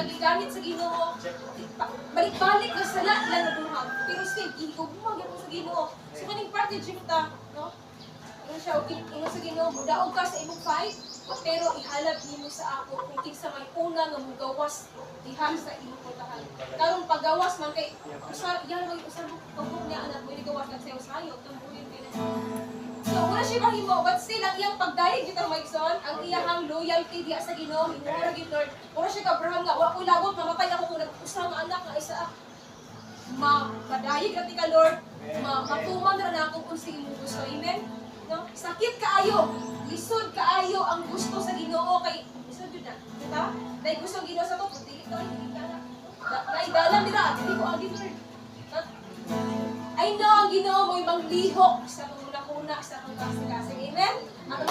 nga gigamit sa Ginoo. Balik-balik na sala lang nabuhag. Pero still gihigugmang gyud sa Ginoo. So kaning parte jud ta, no? Ano siya okay, ino sa Ginoo, mudaog ka sa imong fight, pero ihalap nimo sa ako kung kinsa may una nga mugawas diha sa imong putahan. Karon paggawas man kay usa yan may usa mo niya anak mo gawas lang sayo sayo tambuhin kay na. So, wala siya mahimo, but still, ang iyang pagdahig dito, Maigson, ang iyang loyalty diya sa Ginoo, hinura gid Lord. Wala siya ka-Abraham nga, wa ko labot, mamatay ako kung nag-usa nga anak nga isa. Madayig natin ka, Lord. Matuman na ako kung sige mo gusto. Amen? No? Sakit kaayo, lisod kaayo ang gusto sa Ginoo kay lisod yun na. Diba? Dahil gusto ang Ginoo sa to, pagdilit ka na. Naidalam nila, hindi ko agad, Lord. I know ang Ginoo mo ibang lihok sa una sa kang kasi. Amen? Ang